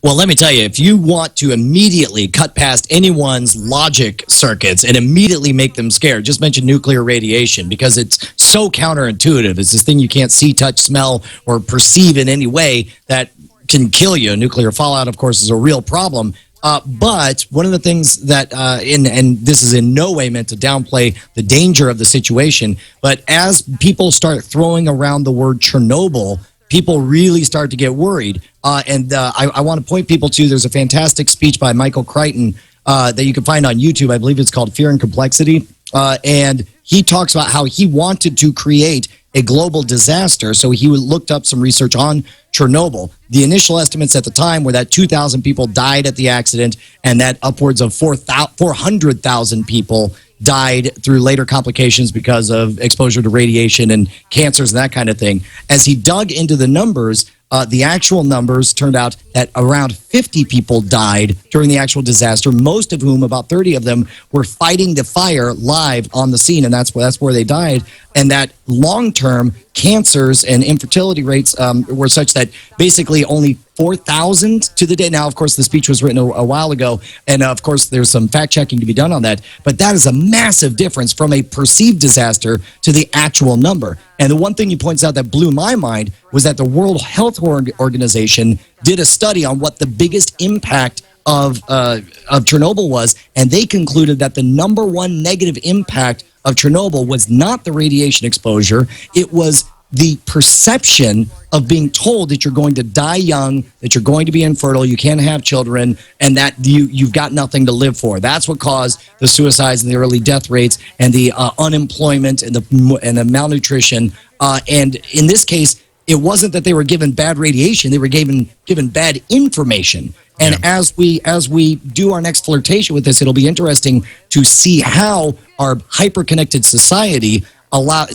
Well, let me tell you, if you want to immediately cut past anyone's logic circuits and immediately make them scared, just mention nuclear radiation because it's so counterintuitive. It's this thing you can't see, touch, smell, or perceive in any way that can kill you. Nuclear fallout, of course, is a real problem. But one of the things that, and this is in no way meant to downplay the danger of the situation, but as people start throwing around the word Chernobyl, people really start to get worried. I want to point people to, there's a fantastic speech by Michael Crichton that you can find on YouTube. I believe it's called Fear and Complexity. And he talks about how he wanted to create a global disaster. So he looked up some research on Chernobyl. The initial estimates at the time were that 2,000 people died at the accident and that upwards of 400,000 people died through later complications because of exposure to radiation and cancers and that kind of thing. As he dug into the numbers, the actual numbers turned out that around 50 people died during the actual disaster, most of whom, about 30 of them, were fighting the fire live on the scene, and that's where they died. And that long-term cancers and infertility rates were such that basically only 4,000 to the day. Now, of course, the speech was written a while ago, and of course, there's some fact-checking to be done on that. But that is a massive difference from a perceived disaster to the actual number. And the one thing he points out that blew my mind was that the World Health Organization did a study on what the biggest impact of Chernobyl was, and they concluded that the number one negative impact of Chernobyl was not the radiation exposure, it was the perception of being told that you're going to die young, that you're going to be infertile, you can't have children, and that you've got nothing to live for. That's what caused the suicides and the early death rates and the unemployment and the malnutrition. And in this case, it wasn't that they were given bad radiation, they were given bad information. And as we do our next flirtation with this, it'll be interesting to see how our hyper-connected society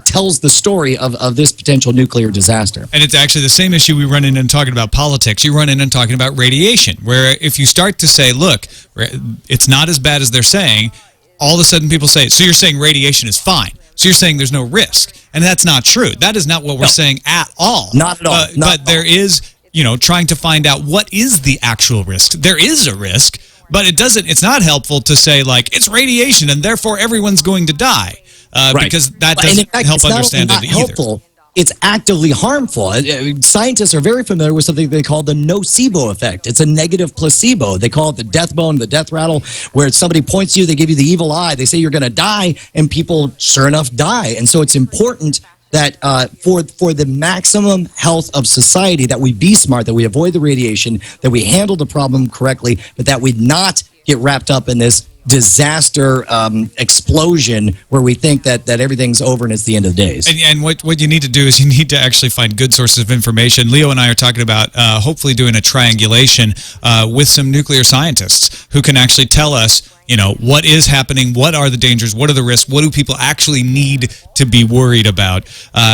tells the story of this potential nuclear disaster. And it's actually the same issue we run in talking about politics. You run in and talking about radiation, where if you start to say, look, it's not as bad as they're saying, all of a sudden people say, so you're saying radiation is fine. So you're saying there's no risk. And that's not true. That is not what we're saying at all. Not at all. But there is, trying to find out what is the actual risk. There is a risk, but it's not helpful to say, like, it's radiation and therefore everyone's going to die. Because that doesn't help understand it either. Helpful, it's actively harmful. Scientists are very familiar with something they call the nocebo effect. It's a negative placebo. They call it the death bone, the death rattle, where somebody points to you, they give you the evil eye, they say you're going to die, and people, sure enough, die. And so it's important that for the maximum health of society, that we be smart, that we avoid the radiation, that we handle the problem correctly, but that we not get wrapped up in this disaster explosion where we think that everything's over and it's the end of the days. And what you need to do is you need to actually find good sources of information. Leo and I are talking about hopefully doing a triangulation with some nuclear scientists who can actually tell us, what is happening, what are the dangers, what are the risks, what do people actually need to be worried about.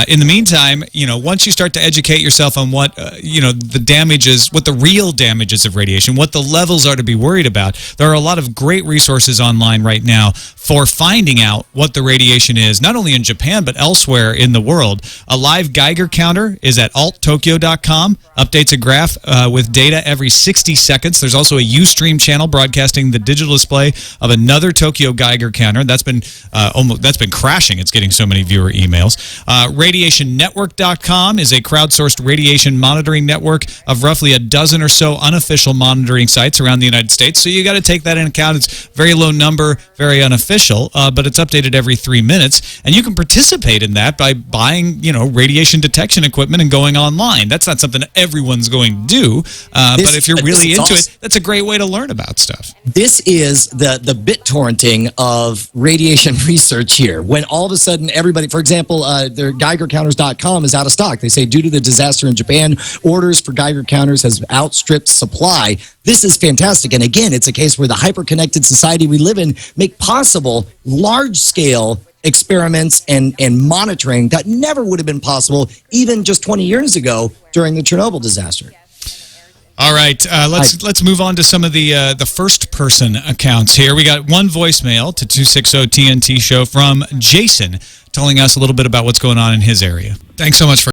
In the meantime, once you start to educate yourself on what, the damages, what the real damages of radiation, what the levels are to be worried about, there are a lot of great resources online right now for finding out what the radiation is, not only in Japan, but elsewhere in the world. A live Geiger counter is at alttokyo.com, updates a graph with data every 60 seconds. There's also a Ustream channel broadcasting the digital display of another Tokyo Geiger counter. That's been crashing. It's getting so many viewer emails. RadiationNetwork.com is a crowdsourced radiation monitoring network of roughly a dozen or so unofficial monitoring sites around the United States. So you got to take that into account. It's very low number, very unofficial, but it's updated every 3 minutes. And you can participate in that by buying, radiation detection equipment and going online. That's not something everyone's going to do, but if you're really into it, that's a great way to learn about stuff. This is the BitTorrenting of radiation research here. When all of a sudden everybody, for example, their GeigerCounters.com is out of stock. They say due to the disaster in Japan, orders for Geiger counters has outstripped supply. This is fantastic. And again, it's a case where the hyper-connected society we live in make possible large-scale experiments and monitoring that never would have been possible even just 20 years ago during the Chernobyl disaster. All right, let's move on to some of the first-person accounts here. We got one voicemail to 260-TNT show from Jason telling us a little bit about what's going on in his area. Thanks so much for